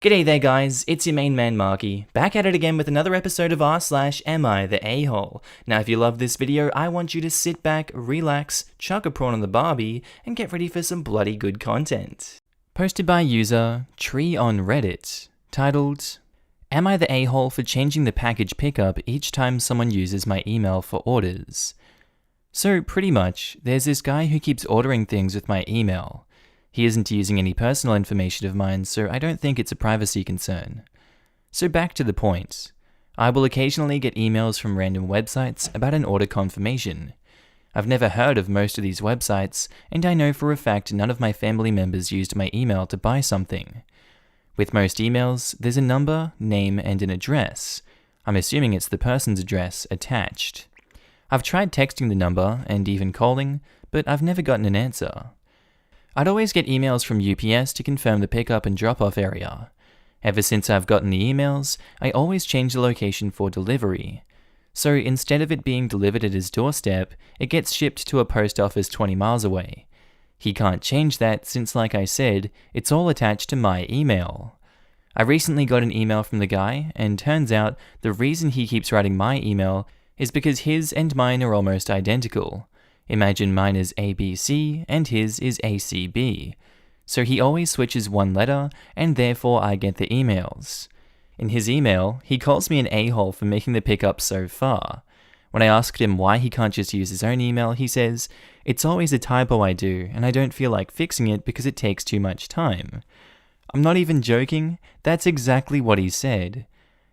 G'day there guys, it's your main man Markee, back at it again with another episode of r/Am I the A-hole. Now if you love this video, I want you to sit back, relax, chuck a prawn on the barbie, and get ready for some bloody good content. Posted by user Tree on Reddit, titled, Am I the A-hole for changing the package pickup each time someone uses my email for orders? So pretty much, there's this guy who keeps ordering things with my email. He isn't using any personal information of mine, so I don't think it's a privacy concern. So back to the point. I will occasionally get emails from random websites about an order confirmation. I've never heard of most of these websites, and I know for a fact none of my family members used my email to buy something. With most emails, there's a number, name, and an address. I'm assuming it's the person's address attached. I've tried texting the number and even calling, but I've never gotten an answer. I'd always get emails from UPS to confirm the pickup and drop-off area. Ever since I've gotten the emails, I always change the location for delivery. So instead of it being delivered at his doorstep, it gets shipped to a post office 20 miles away. He can't change that since, like I said, it's all attached to my email. I recently got an email from the guy, and turns out the reason he keeps writing my email is because his and mine are almost identical. Imagine mine is ABC and his is ACB. So he always switches one letter, and therefore I get the emails. In his email, he calls me an a-hole for making the pickup so far. When I asked him why he can't just use his own email, he says, "It's always a typo I do, and I don't feel like fixing it because it takes too much time." I'm not even joking, that's exactly what he said.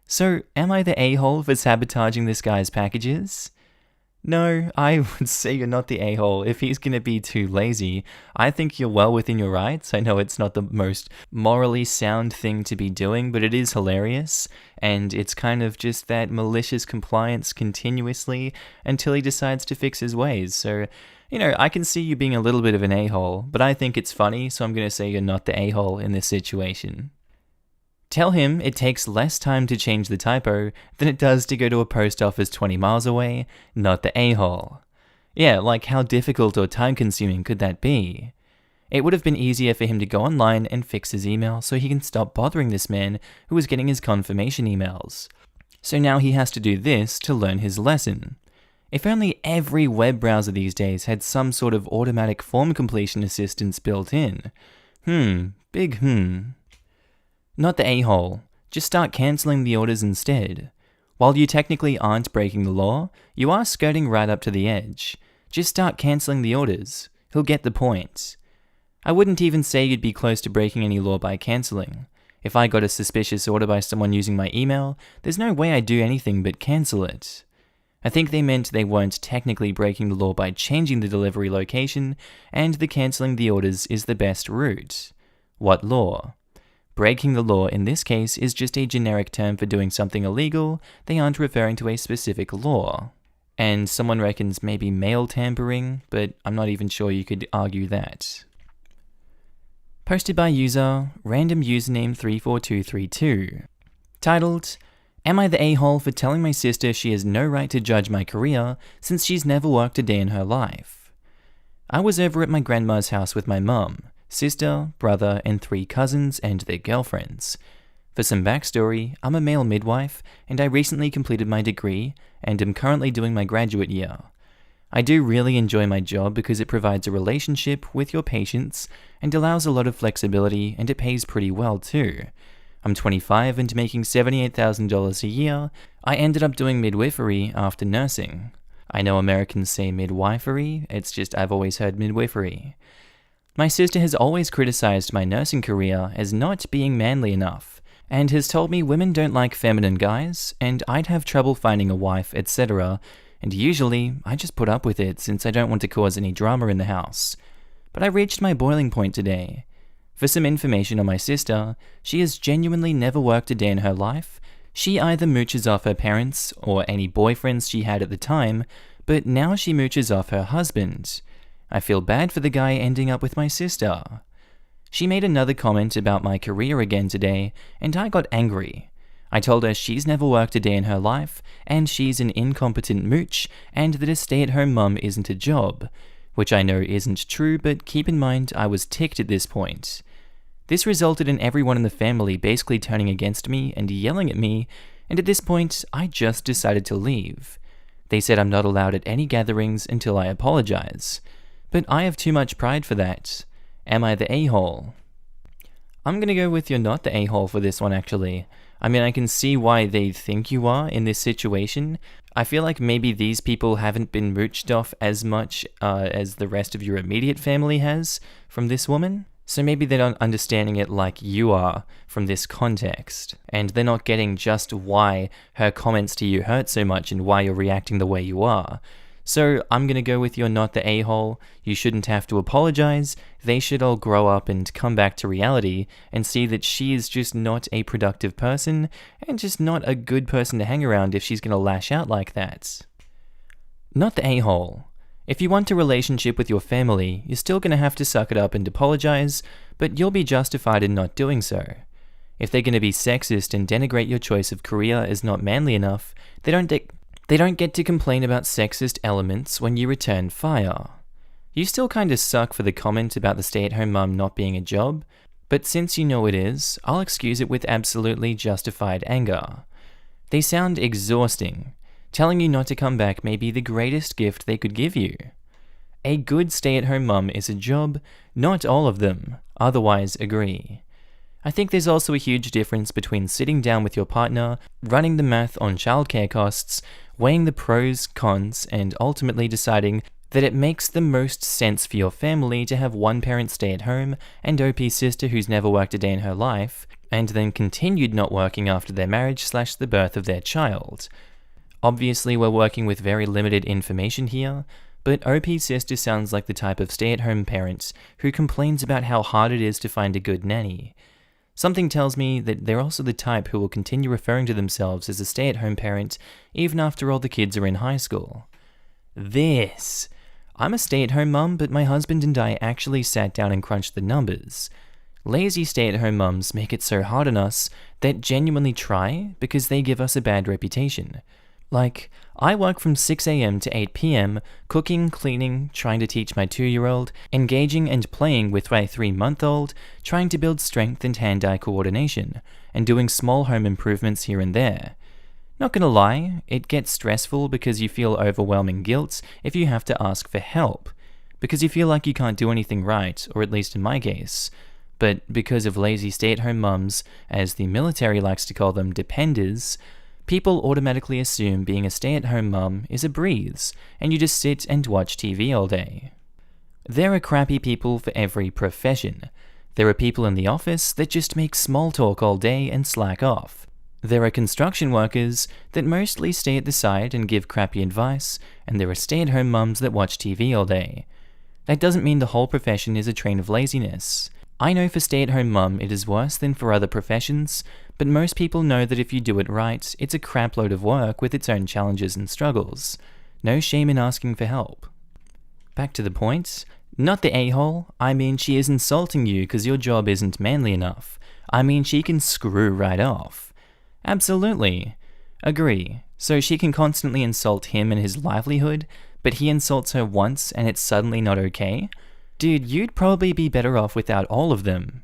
So, am I the a-hole for sabotaging this guy's packages? No, I would say you're not the a-hole if he's gonna be too lazy. I think you're well within your rights. I know it's not the most morally sound thing to be doing, but it is hilarious, and it's kind of just that malicious compliance continuously until he decides to fix his ways. So, I can see you being a little bit of an a-hole, but I think it's funny, so I'm gonna say you're not the a-hole in this situation. Tell him it takes less time to change the typo than it does to go to a post office 20 miles away, not the a-hole. Yeah, like how difficult or time-consuming could that be? It would have been easier for him to go online and fix his email so he can stop bothering this man who was getting his confirmation emails. So now he has to do this to learn his lesson. If only every web browser these days had some sort of automatic form completion assistance built in. Big. Not the a-hole, just start cancelling the orders instead. While you technically aren't breaking the law, you are skirting right up to the edge. Just start cancelling the orders. He'll get the point. I wouldn't even say you'd be close to breaking any law by cancelling. If I got a suspicious order by someone using my email, there's no way I'd do anything but cancel it. I think they meant they weren't technically breaking the law by changing the delivery location, and the cancelling the orders is the best route. What law? Breaking the law in this case is just a generic term for doing something illegal. They aren't referring to a specific law. And someone reckons maybe mail tampering, but I'm not even sure you could argue that. Posted by user random username 34232. Titled, Am I the a-hole for telling my sister she has no right to judge my career since she's never worked a day in her life? I was over at my grandma's house with my mum, sister, brother, and 3 cousins and their girlfriends. For some backstory, I'm a male midwife, and I recently completed my degree, and am currently doing my graduate year. I do really enjoy my job because it provides a relationship with your patients, and allows a lot of flexibility, and it pays pretty well too. I'm 25 and making $78,000 a year. I ended up doing midwifery after nursing. I know Americans say midwifery, it's just I've always heard midwifery. My sister has always criticized my nursing career as not being manly enough, and has told me women don't like feminine guys, and I'd have trouble finding a wife, etc., and usually I just put up with it since I don't want to cause any drama in the house. But I reached my boiling point today. For some information on my sister, she has genuinely never worked a day in her life. She either mooches off her parents or any boyfriends she had at the time, but now she mooches off her husband. I feel bad for the guy ending up with my sister. She made another comment about my career again today, and I got angry. I told her she's never worked a day in her life, and she's an incompetent mooch, and that a stay-at-home mum isn't a job, which I know isn't true, but keep in mind I was ticked at this point. This resulted in everyone in the family basically turning against me and yelling at me, and at this point, I just decided to leave. They said I'm not allowed at any gatherings until I apologize. But I have too much pride for that. Am I the a-hole? I'm gonna go with you're not the a-hole for this one, actually. I mean, I can see why they think you are in this situation. I feel like maybe these people haven't been rooched off as much as the rest of your immediate family has from this woman. So maybe they're not understanding it like you are from this context, and they're not getting just why her comments to you hurt so much and why you're reacting the way you are. So I'm gonna go with you're not the a-hole. You shouldn't have to apologize. They should all grow up and come back to reality and see that she is just not a productive person and just not a good person to hang around if she's gonna lash out like that. Not the a-hole. If you want a relationship with your family, you're still going to have to suck it up and apologize, but you'll be justified in not doing so. If they're going to be sexist and denigrate your choice of career as not manly enough, they don't get to complain about sexist elements when you return fire. You still kind of suck for the comment about the stay-at-home mum not being a job, but since you know it is, I'll excuse it with absolutely justified anger. They sound exhausting. Telling you not to come back may be the greatest gift they could give you. A good stay-at-home mum is a job, not all of them, otherwise agree. I think there's also a huge difference between sitting down with your partner, running the math on childcare costs, weighing the pros, cons, and ultimately deciding that it makes the most sense for your family to have one parent stay at home and OP's sister who's never worked a day in her life, and then continued not working after their marriage / the birth of their child. Obviously, we're working with very limited information here, but OP's sister sounds like the type of stay-at-home parent who complains about how hard it is to find a good nanny. Something tells me that they're also the type who will continue referring to themselves as a stay-at-home parent even after all the kids are in high school. I'm a stay-at-home mum, but my husband and I actually sat down and crunched the numbers. Lazy stay-at-home mums make it so hard on us that genuinely try because they give us a bad reputation. Like, I work from 6 a.m. to 8 p.m, cooking, cleaning, trying to teach my 2-year-old, engaging and playing with my 3-month-old, trying to build strength and hand-eye coordination, and doing small home improvements here and there. Not gonna lie, it gets stressful because you feel overwhelming guilt if you have to ask for help, because you feel like you can't do anything right, or at least in my case. But because of lazy stay-at-home mums, as the military likes to call them, dependers, people automatically assume being a stay-at-home mum is a breeze, and you just sit and watch TV all day. There are crappy people for every profession. There are people in the office that just make small talk all day and slack off. There are construction workers that mostly stay at the site and give crappy advice, and there are stay-at-home mums that watch TV all day. That doesn't mean the whole profession is a train of laziness. I know for stay-at-home mum it is worse than for other professions, but most people know that if you do it right, it's a crap load of work with its own challenges and struggles. No shame in asking for help. Back to the point. Not the a-hole. I mean, she is insulting you because your job isn't manly enough. I mean, she can screw right off. Absolutely. Agree. So she can constantly insult him and his livelihood, but he insults her once and it's suddenly not okay? Dude, you'd probably be better off without all of them.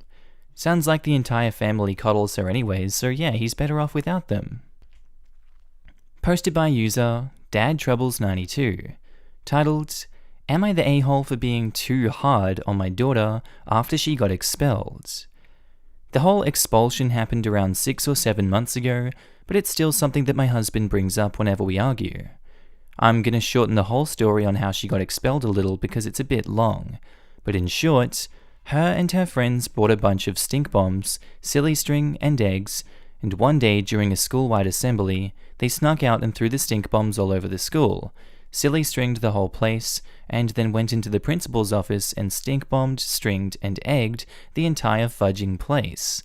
Sounds like the entire family coddles her anyways, so yeah, he's better off without them. Posted by user DadTroubles92, titled, Am I the a-hole for being too hard on my daughter after she got expelled? The whole expulsion happened around 6 or 7 months ago, but it's still something that my husband brings up whenever we argue. I'm gonna shorten the whole story on how she got expelled a little because it's a bit long, but in short, her and her friends bought a bunch of stink bombs, silly string, and eggs, and one day during a school-wide assembly, they snuck out and threw the stink bombs all over the school, silly stringed the whole place, and then went into the principal's office and stink bombed, stringed, and egged the entire fudging place.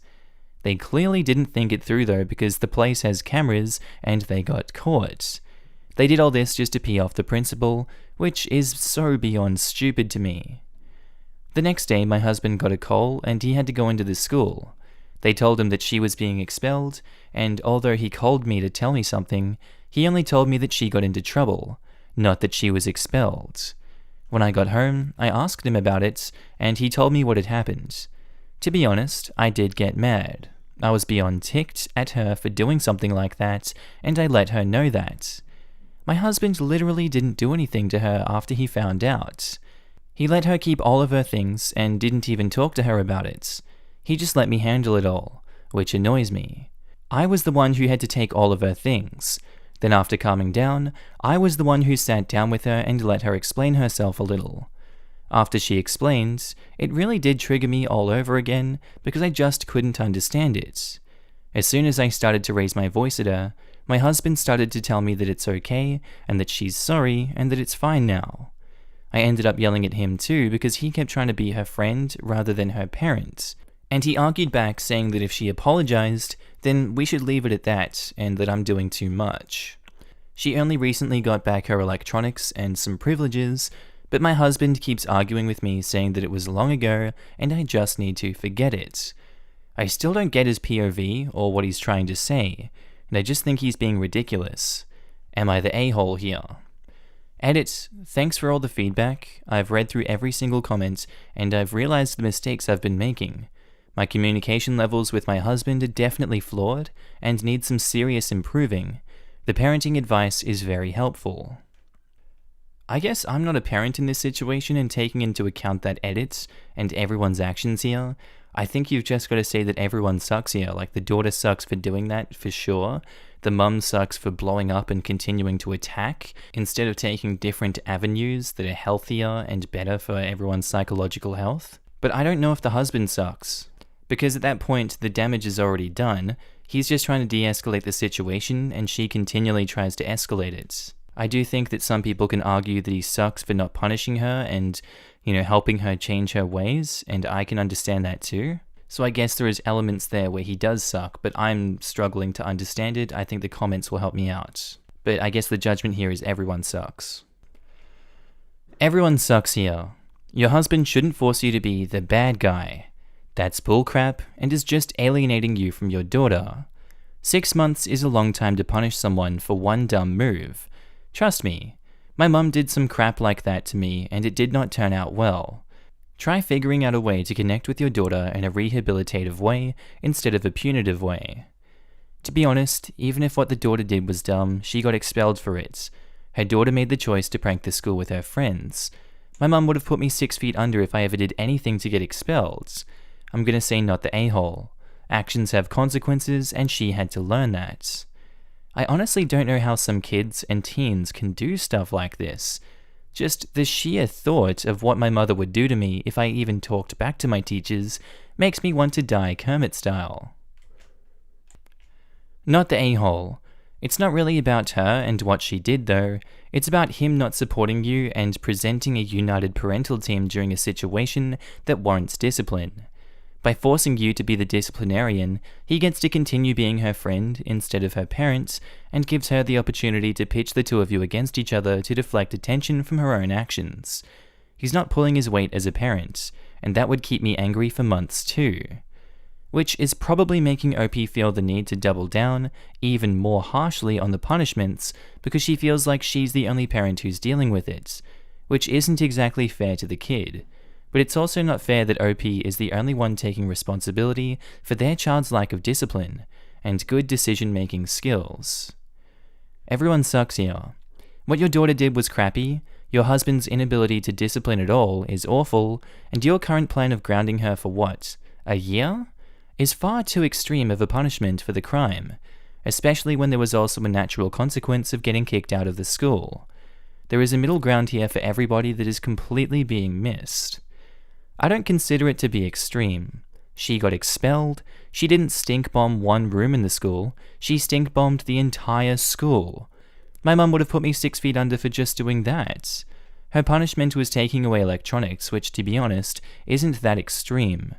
They clearly didn't think it through though because the place has cameras and they got caught. They did all this just to pee off the principal, which is so beyond stupid to me. The next day, my husband got a call and he had to go into the school. They told him that she was being expelled, and although he called me to tell me something, he only told me that she got into trouble, not that she was expelled. When I got home, I asked him about it, and he told me what had happened. To be honest, I did get mad. I was beyond ticked at her for doing something like that, and I let her know that. My husband literally didn't do anything to her after he found out. He let her keep all of her things and didn't even talk to her about it. He just let me handle it all, which annoys me. I was the one who had to take all of her things. Then after calming down, I was the one who sat down with her and let her explain herself a little. After she explained, it really did trigger me all over again because I just couldn't understand it. As soon as I started to raise my voice at her, my husband started to tell me that it's okay and that she's sorry and that it's fine now. I ended up yelling at him too because he kept trying to be her friend rather than her parent, and he argued back saying that if she apologized, then we should leave it at that and that I'm doing too much. She only recently got back her electronics and some privileges, but my husband keeps arguing with me saying that it was long ago and I just need to forget it. I still don't get his POV or what he's trying to say, and I just think he's being ridiculous. Am I the a-hole here? Edit, thanks for all the feedback. I've read through every single comment and I've realized the mistakes I've been making. My communication levels with my husband are definitely flawed and need some serious improving. The parenting advice is very helpful. I guess I'm not a parent in this situation, and taking into account that edits and everyone's actions here, I think you've just got to say that everyone sucks here. Like, the daughter sucks for doing that, for sure. The mum sucks for blowing up and continuing to attack, instead of taking different avenues that are healthier and better for everyone's psychological health. But I don't know if the husband sucks, because at that point, the damage is already done. He's just trying to de-escalate the situation, and she continually tries to escalate it. I do think that some people can argue that he sucks for not punishing her and, helping her change her ways, and I can understand that too. So I guess there is elements there where he does suck, but I'm struggling to understand it. I think the comments will help me out. But I guess the judgment here is everyone sucks. Everyone sucks here. Your husband shouldn't force you to be the bad guy. That's bullcrap and is just alienating you from your daughter. 6 months is a long time to punish someone for one dumb move. Trust me, my mum did some crap like that to me and it did not turn out well. Try figuring out a way to connect with your daughter in a rehabilitative way instead of a punitive way. To be honest, even if what the daughter did was dumb, she got expelled for it. Her daughter made the choice to prank the school with her friends. My mum would have put me 6 feet under if I ever did anything to get expelled. I'm gonna say not the a-hole. Actions have consequences and she had to learn that. I honestly don't know how some kids and teens can do stuff like this. Just the sheer thought of what my mother would do to me if I even talked back to my teachers makes me want to die Kermit style. Not the a-hole. It's not really about her and what she did though, it's about him not supporting you and presenting a united parental team during a situation that warrants discipline. By forcing you to be the disciplinarian, he gets to continue being her friend instead of her parent, and gives her the opportunity to pitch the two of you against each other to deflect attention from her own actions. He's not pulling his weight as a parent, and that would keep me angry for months too. Which is probably making OP feel the need to double down even more harshly on the punishments because she feels like she's the only parent who's dealing with it, which isn't exactly fair to the kid. But it's also not fair that OP is the only one taking responsibility for their child's lack of discipline and good decision-making skills. Everyone sucks here. What your daughter did was crappy, your husband's inability to discipline at all is awful, and your current plan of grounding her for what, a year? Is far too extreme of a punishment for the crime, especially when there was also a natural consequence of getting kicked out of the school. There is a middle ground here for everybody that is completely being missed. I don't consider it to be extreme. She got expelled. She didn't stink bomb one room in the school. She stink bombed the entire school. My mum would have put me 6 feet under for just doing that. Her punishment was taking away electronics, which, to be honest, isn't that extreme.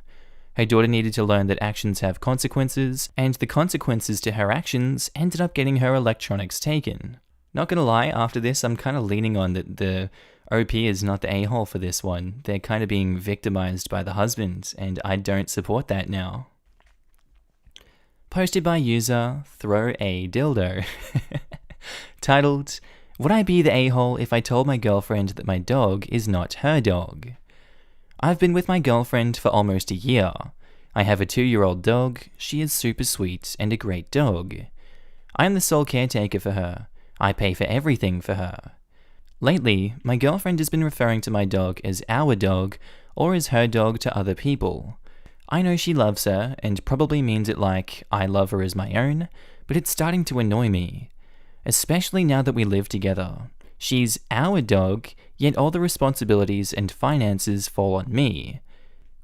Her daughter needed to learn that actions have consequences, and the consequences to her actions ended up getting her electronics taken. Not gonna lie, after this, I'm kind of leaning on that the OP is not the a-hole for this one. They're kind of being victimized by the husband, and I don't support that now. Posted by user Throw a Dildo. Titled, Would I be the a-hole if I told my girlfriend that my dog is not her dog? I've been with my girlfriend for almost a year. I have a 2-year-old dog. She is super sweet and a great dog. I am the sole caretaker for her. I pay for everything for her. Lately, my girlfriend has been referring to my dog as our dog or as her dog to other people. I know she loves her and probably means it like I love her as my own, but it's starting to annoy me. Especially now that we live together. She's our dog, yet all the responsibilities and finances fall on me.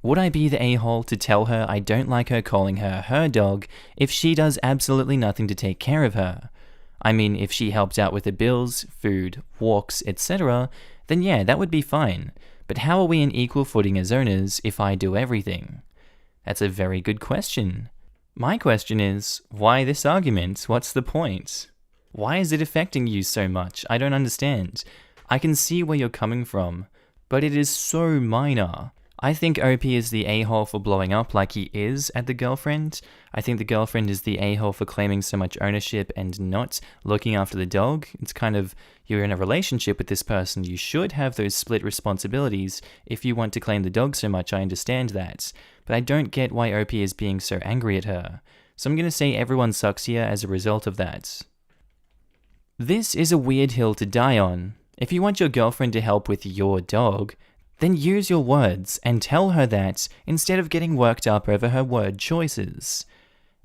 Would I be the a-hole to tell her I don't like her calling her dog if she does absolutely nothing to take care of her? I mean, if she helped out with the bills, food, walks, etc., then yeah, that would be fine. But how are we in equal footing as owners if I do everything? That's a very good question. My question is, why this argument? What's the point? Why is it affecting you so much? I don't understand. I can see where you're coming from, but it is so minor. I think OP is the a-hole for blowing up like he is at the girlfriend. I think the girlfriend is the a-hole for claiming so much ownership and not looking after the dog. It's kind of, you're in a relationship with this person. You should have those split responsibilities. If you want to claim the dog so much, I understand that. But I don't get why OP is being so angry at her. So I'm going to say everyone sucks here as a result of that. This is a weird hill to die on. If you want your girlfriend to help with your dog, then use your words and tell her that instead of getting worked up over her word choices.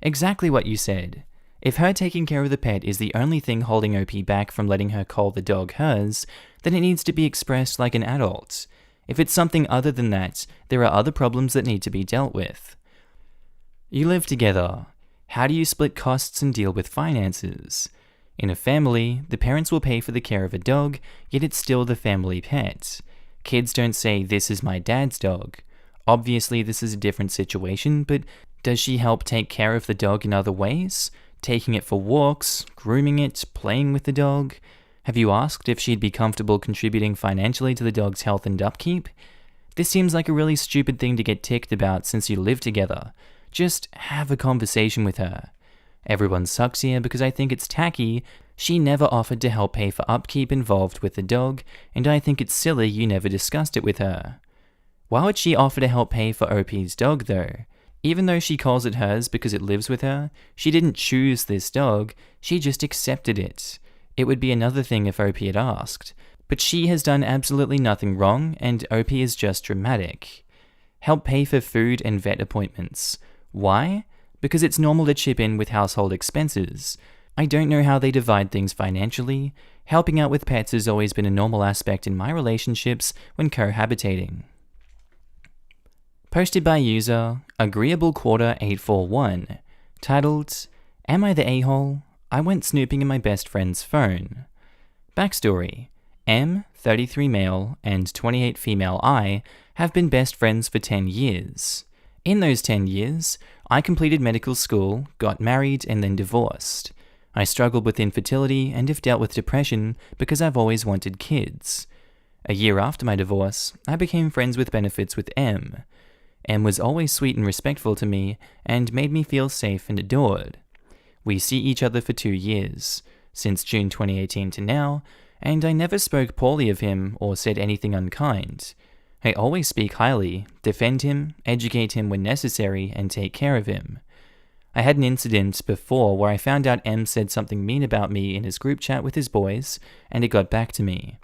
Exactly what you said. If her taking care of the pet is the only thing holding OP back from letting her call the dog hers, then it needs to be expressed like an adult. If it's something other than that, there are other problems that need to be dealt with. You live together. How do you split costs and deal with finances? In a family, the parents will pay for the care of a dog, yet it's still the family pet. Kids don't say, "This is my dad's dog." Obviously, this is a different situation, but does she help take care of the dog in other ways? Taking it for walks, grooming it, playing with the dog? Have you asked if she'd be comfortable contributing financially to the dog's health and upkeep? This seems like a really stupid thing to get ticked about since you live together. Just have a conversation with her. Everyone sucks here because I think it's tacky. She never offered to help pay for upkeep involved with the dog, and I think it's silly you never discussed it with her. Why would she offer to help pay for OP's dog though? Even though she calls it hers because it lives with her, she didn't choose this dog, she just accepted it. It would be another thing if OP had asked. But she has done absolutely nothing wrong, and OP is just dramatic. Help pay for food and vet appointments. Why? Because it's normal to chip in with household expenses. I don't know how they divide things financially. Helping out with pets has always been a normal aspect in my relationships when cohabitating. Posted by user AgreeableQuarter841, titled, "Am I the a-hole? I went snooping in my best friend's phone." Backstory: M, 33 male, and 28 female I have been best friends for 10 years. In those 10 years, I completed medical school, got married, and then divorced. I struggled with infertility and have dealt with depression because I've always wanted kids. A year after my divorce, I became friends with benefits with M. M was always sweet and respectful to me and made me feel safe and adored. We see each other for 2 years, since June 2018 to now, and I never spoke poorly of him or said anything unkind. I always speak highly, defend him, educate him when necessary, and take care of him. I had an incident before where I found out M said something mean about me in his group chat with his boys, and it got back to me.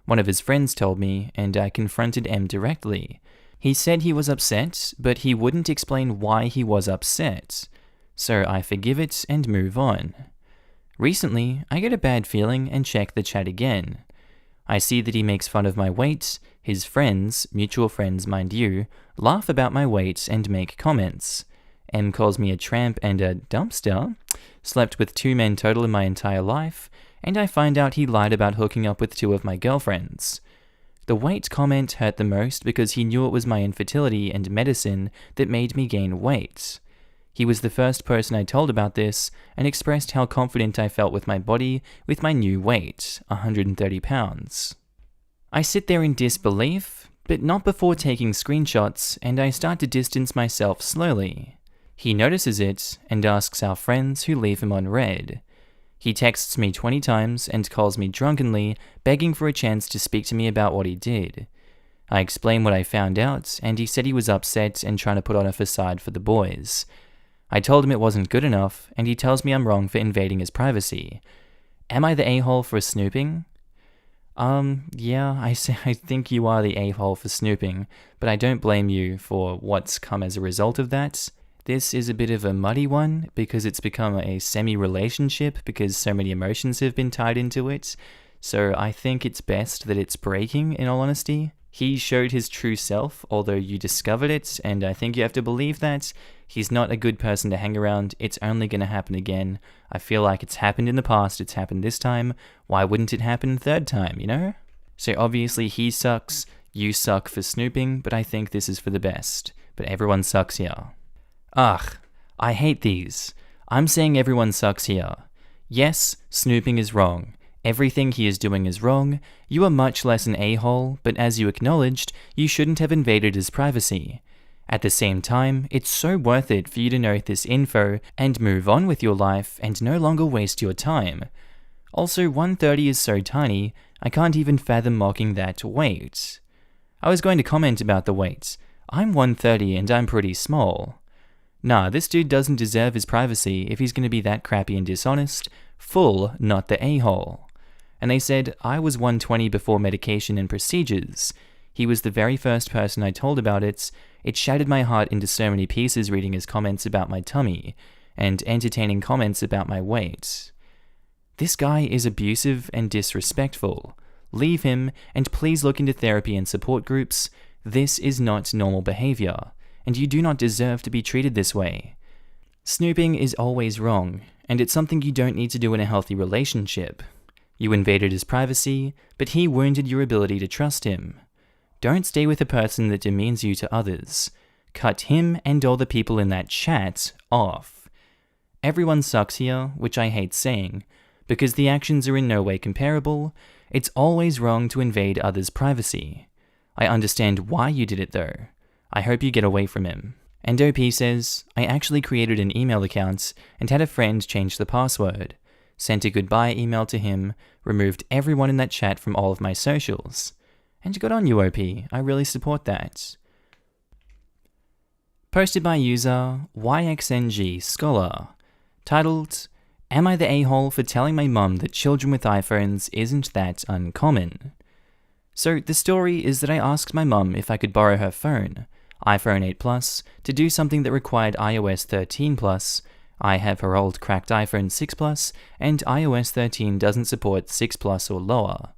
One of his friends told me, and I confronted M directly. He said he was upset, but he wouldn't explain why he was upset. So I forgive it and move on. Recently, I get a bad feeling and check the chat again. I see that he makes fun of my weight. His friends, mutual friends mind you, laugh about my weight and make comments. M calls me a tramp and a dumpster, slept with 2 men total in my entire life, and I find out he lied about hooking up with 2 of my girlfriends. The weight comment hurt the most because he knew it was my infertility and medicine that made me gain weight. He was the first person I told about this and expressed how confident I felt with my body with my new weight, 130 pounds. I sit there in disbelief, but not before taking screenshots, and I start to distance myself slowly. He notices it and asks our friends, who leave him on red. He texts me 20 times and calls me drunkenly, begging for a chance to speak to me about what he did. I explained what I found out, and he said he was upset and trying to put on a facade for the boys. I told him it wasn't good enough, and he tells me I'm wrong for invading his privacy. Am I the a-hole for snooping? Yeah, I think you are the a-hole for snooping, but I don't blame you for what's come as a result of that. This is a bit of a muddy one, because it's become a semi-relationship, because so many emotions have been tied into it. So I think it's best that it's breaking, in all honesty. He showed his true self, although you discovered it, and I think you have to believe that. He's not a good person to hang around. It's only going to happen again. I feel like it's happened in the past, it's happened this time. Why wouldn't it happen third time, you know? So obviously he sucks, you suck for snooping, but I think this is for the best. But everyone sucks here. Ugh, I hate these. I'm saying everyone sucks here. Yes, snooping is wrong. Everything he is doing is wrong. You are much less an a-hole, but as you acknowledged, you shouldn't have invaded his privacy. At the same time, it's so worth it for you to know this info and move on with your life and no longer waste your time. Also, 130 is so tiny, I can't even fathom mocking that weight. I was going to comment about the weight. I'm 130 and I'm pretty small. Nah, this dude doesn't deserve his privacy if he's going to be that crappy and dishonest. Full, not the a-hole. And they said I was 120 before medication and procedures. He was the very first person I told about it. It shattered my heart into so many pieces reading his comments about my tummy, and entertaining comments about my weight. This guy is abusive and disrespectful. Leave him, and please look into therapy and support groups. This is not normal behavior, and you do not deserve to be treated this way. Snooping is always wrong, and it's something you don't need to do in a healthy relationship. You invaded his privacy, but he wounded your ability to trust him. Don't stay with a person that demeans you to others. Cut him and all the people in that chat off. Everyone sucks here, which I hate saying, because the actions are in no way comparable. It's always wrong to invade others' privacy. I understand why you did it though. I hope you get away from him. And OP says, I actually created an email account and had a friend change the password. Sent a goodbye email to him, removed everyone in that chat from all of my socials. And good on you, OP. I really support that. Posted by user YXNG Scholar. Titled, Am I the a-hole for telling my mum that children with iPhones isn't that uncommon? So the story is that I asked my mum if I could borrow her phone, iPhone 8 Plus, to do something that required iOS 13 Plus. I have her old cracked iPhone 6 Plus, and iOS 13 doesn't support 6 Plus or lower.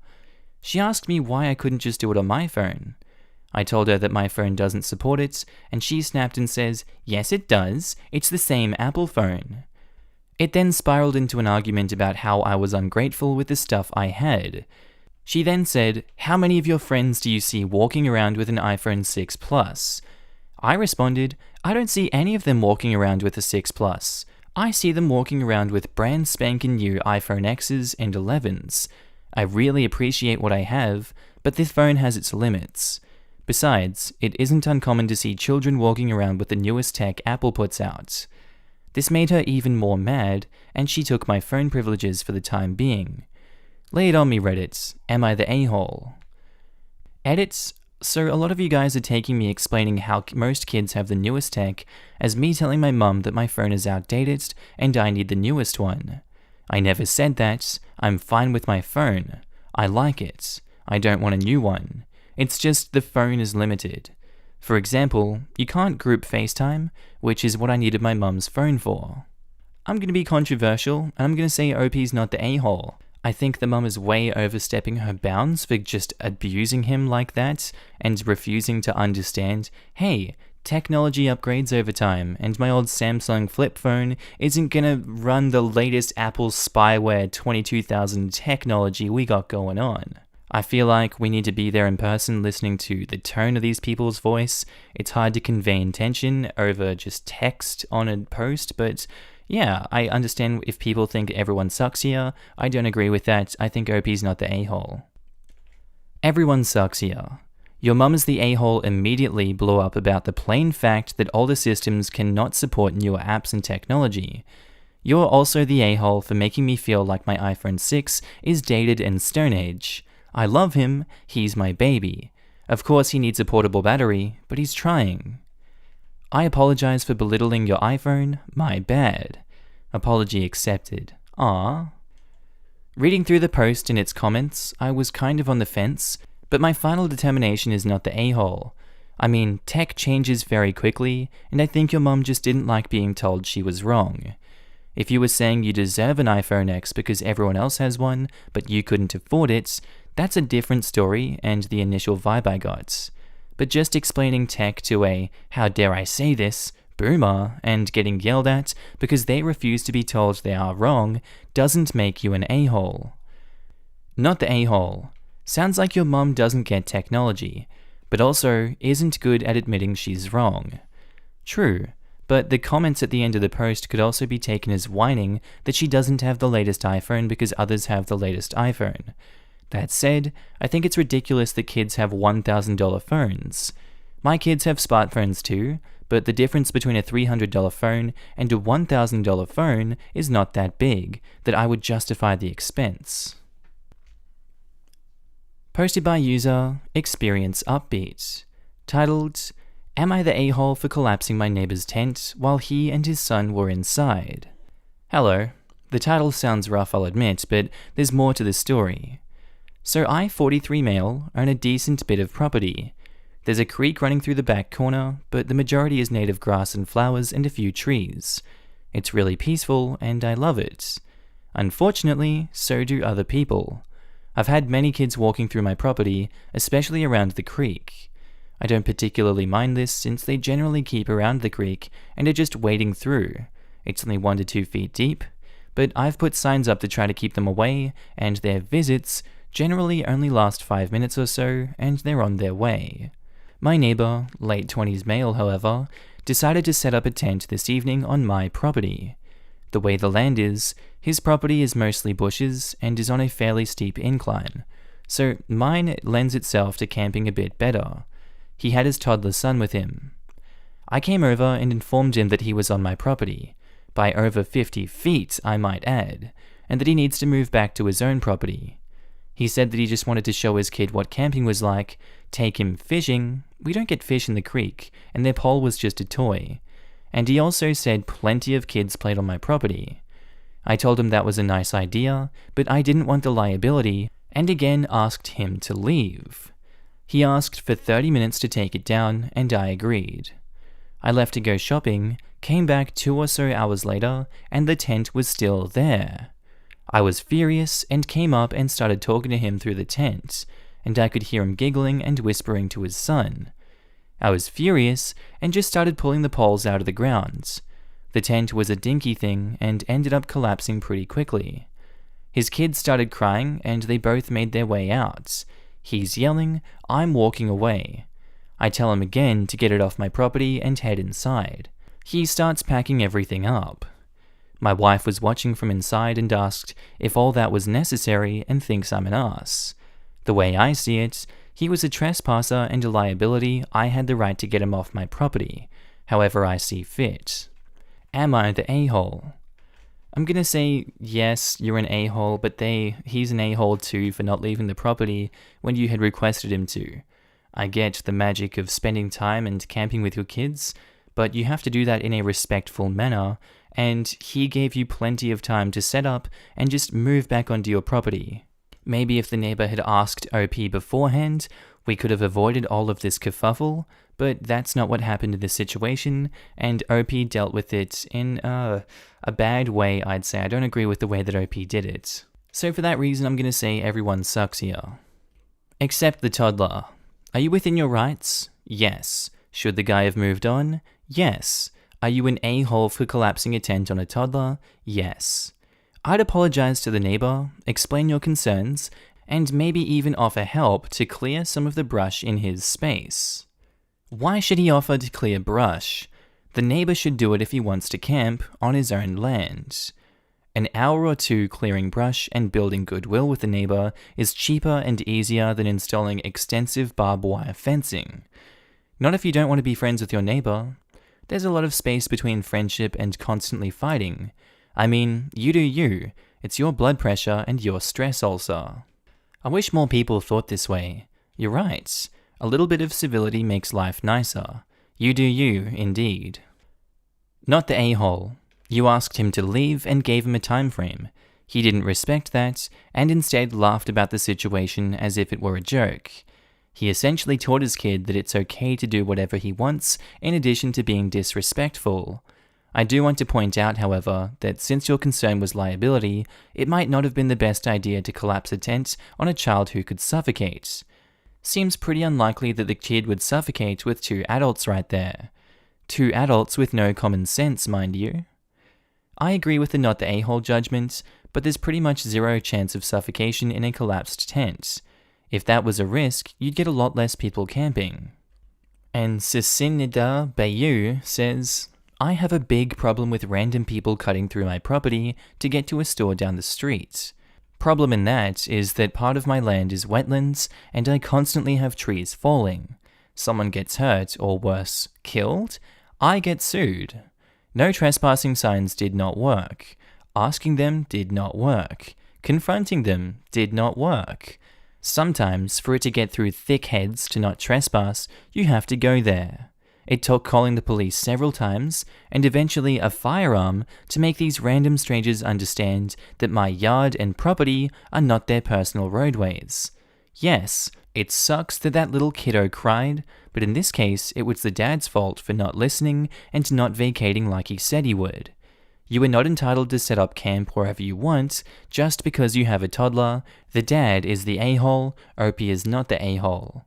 She asked me why I couldn't just do it on my phone. I told her that my phone doesn't support it, and she snapped and says, yes it does, it's the same Apple phone. It then spiraled into an argument about how I was ungrateful with the stuff I had. She then said, how many of your friends do you see walking around with an iPhone 6 Plus? I responded, I don't see any of them walking around with a 6 Plus. I see them walking around with brand spanking new iPhone X's and 11s. I really appreciate what I have, but this phone has its limits. Besides, it isn't uncommon to see children walking around with the newest tech Apple puts out. This made her even more mad, and she took my phone privileges for the time being. Lay it on me, Reddit. Am I the a-hole? Edits. So a lot of you guys are taking me explaining how most kids have the newest tech as me telling my mum that my phone is outdated and I need the newest one. I never said that. I'm fine with my phone. I like it. I don't want a new one. It's just the phone is limited. For example, you can't group FaceTime, which is what I needed my mum's phone for. I'm going to be controversial, and I'm going to say OP's not the a-hole. I think the mum is way overstepping her bounds for just abusing him like that, and refusing to understand, hey, technology upgrades over time, and my old Samsung flip phone isn't gonna run the latest Apple spyware 22,000 technology we got going on. I feel like we need to be there in person listening to the tone of these people's voice. It's hard to convey intention over just text on a post, but yeah, I understand if people think everyone sucks here. I don't agree with that. I think OP's not the a-hole. Everyone sucks here. Your mum is the a-hole immediately blew up about the plain fact that older systems cannot support newer apps and technology. You're also the a-hole for making me feel like my iPhone 6 is dated and Stone Age. I love him, he's my baby. Of course he needs a portable battery, but he's trying. I apologize for belittling your iPhone, my bad. Apology accepted. Ah. Reading through the post and its comments, I was kind of on the fence, but my final determination is not the a-hole. I mean, tech changes very quickly, and I think your mum just didn't like being told she was wrong. If you were saying you deserve an iPhone X because everyone else has one, but you couldn't afford it, that's a different story and the initial vibe I got. But just explaining tech to a, how dare I say this, boomer, and getting yelled at because they refuse to be told they are wrong doesn't make you an a-hole. Not the a-hole. Sounds like your mum doesn't get technology, but also isn't good at admitting she's wrong. True, but the comments at the end of the post could also be taken as whining that she doesn't have the latest iPhone because others have the latest iPhone. That said, I think it's ridiculous that kids have $1,000 phones. My kids have smartphones too, but the difference between a $300 phone and a $1,000 phone is not that big that I would justify the expense. Posted by user Experience Upbeat, titled, Am I the a-hole for collapsing my neighbor's tent while he and his son were inside? Hello. The title sounds rough, I'll admit, but there's more to the story. So I, 43 male, own a decent bit of property. There's a creek running through the back corner, but the majority is native grass and flowers and a few trees. It's really peaceful, and I love it. Unfortunately, so do other people. I've had many kids walking through my property, especially around the creek. I don't particularly mind this since they generally keep around the creek and are just wading through. It's only 1 to 2 feet deep, but I've put signs up to try to keep them away, and their visits generally only last 5 minutes or so, and they're on their way. My neighbor, late 20s male however, decided to set up a tent this evening on my property. The way the land is, his property is mostly bushes and is on a fairly steep incline, so mine lends itself to camping a bit better. He had his toddler son with him. I came over and informed him that he was on my property, by over 50 feet I might add, and that he needs to move back to his own property. He said that he just wanted to show his kid what camping was like, take him fishing. We don't get fish in the creek, and their pole was just a toy. And he also said plenty of kids played on my property. I told him that was a nice idea, but I didn't want the liability, and again asked him to leave. He asked for 30 minutes to take it down, and I agreed. I left to go shopping, came back 2 or so hours later, and the tent was still there. I was furious and came up and started talking to him through the tent, and I could hear him giggling and whispering to his son. I was furious and just started pulling the poles out of the ground. The tent was a dinky thing and ended up collapsing pretty quickly. His kids started crying and they both made their way out. He's yelling, I'm walking away. I tell him again to get it off my property and head inside. He starts packing everything up. My wife was watching from inside and asked if all that was necessary and thinks I'm an ass. The way I see it, he was a trespasser and a liability. I had the right to get him off my property, however I see fit. Am I the a-hole? I'm gonna say yes, you're an a-hole, but he's an a-hole too for not leaving the property when you had requested him to. I get the magic of spending time and camping with your kids, but you have to do that in a respectful manner, and he gave you plenty of time to set up and just move back onto your property. Maybe if the neighbor had asked OP beforehand, we could have avoided all of this kerfuffle, but that's not what happened in this situation, and OP dealt with it in a bad way, I'd say. I don't agree with the way that OP did it. So for that reason, I'm going to say everyone sucks here. Except the toddler. Are you within your rights? Yes. Should the guy have moved on? Yes. Are you an a-hole for collapsing a tent on a toddler? Yes. I'd apologize to the neighbor, explain your concerns, and maybe even offer help to clear some of the brush in his space. Why should he offer to clear brush? The neighbor should do it if he wants to camp on his own land. An hour or two clearing brush and building goodwill with the neighbor is cheaper and easier than installing extensive barbed wire fencing. Not if you don't want to be friends with your neighbor. There's a lot of space between friendship and constantly fighting. I mean, you do you. It's your blood pressure and your stress ulcer. I wish more people thought this way. You're right. A little bit of civility makes life nicer. You do you, indeed. Not the a-hole. You asked him to leave and gave him a time frame. He didn't respect that, and instead laughed about the situation as if it were a joke. He essentially taught his kid that it's okay to do whatever he wants, in addition to being disrespectful. I do want to point out, however, that since your concern was liability, it might not have been the best idea to collapse a tent on a child who could suffocate. Seems pretty unlikely that the kid would suffocate with 2 adults right there. 2 adults with no common sense, mind you. I agree with the not the a-hole judgment, but there's pretty much 0 chance of suffocation in a collapsed tent. If that was a risk, you'd get a lot less people camping. And Cicinida Bayou says, I have a big problem with random people cutting through my property to get to a store down the street. Problem in that is that part of my land is wetlands and I constantly have trees falling. Someone gets hurt or worse, killed, I get sued. No trespassing signs did not work. Asking them did not work. Confronting them did not work. Sometimes, for it to get through thick heads to not trespass, you have to go there. It took calling the police several times, and eventually a firearm, to make these random strangers understand that my yard and property are not their personal roadways. Yes, it sucks that that little kiddo cried, but in this case it was the dad's fault for not listening and not vacating like he said he would. You are not entitled to set up camp wherever you want, just because you have a toddler. The dad is the a-hole, Opie is not the a-hole.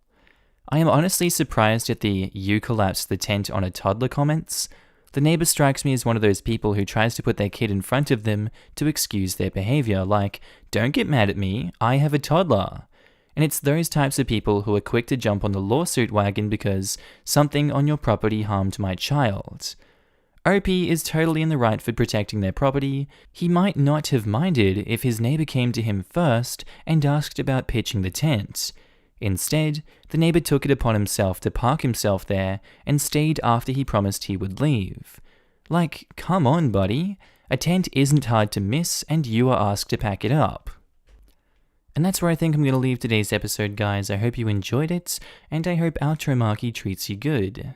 I am honestly surprised at the "you collapsed the tent on a toddler" comments. The neighbor strikes me as one of those people who tries to put their kid in front of them to excuse their behavior, like, don't get mad at me, I have a toddler. And it's those types of people who are quick to jump on the lawsuit wagon because something on your property harmed my child. Opie is totally in the right for protecting their property. He might not have minded if his neighbor came to him first and asked about pitching the tent. Instead, the neighbor took it upon himself to park himself there and stayed after he promised he would leave. Like, come on, buddy. A tent isn't hard to miss and you are asked to pack it up. And that's where I think I'm going to leave today's episode, guys. I hope you enjoyed it, and I hope outro Markee treats you good.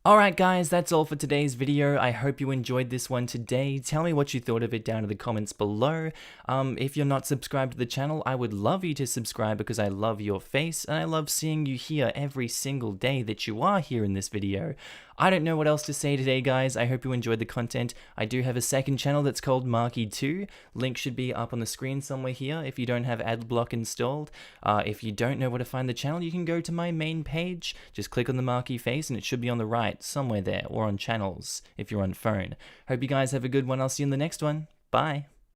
Alright guys, that's all for today's video. I hope you enjoyed this one today. Tell me what you thought of it down in the comments below. If you're not subscribed to the channel, I would love you to subscribe because I love your face and I love seeing you here every single day that you are here in this video. I don't know what else to say today, guys. I hope you enjoyed the content. I do have a second channel that's called Markee2. Link should be up on the screen somewhere here if you don't have adblock installed. If you don't know where to find the channel, you can go to my main page. Just click on the Markee face and it should be on the right somewhere there, or on channels if you're on phone. Hope you guys have a good one. I'll see you in the next one. Bye.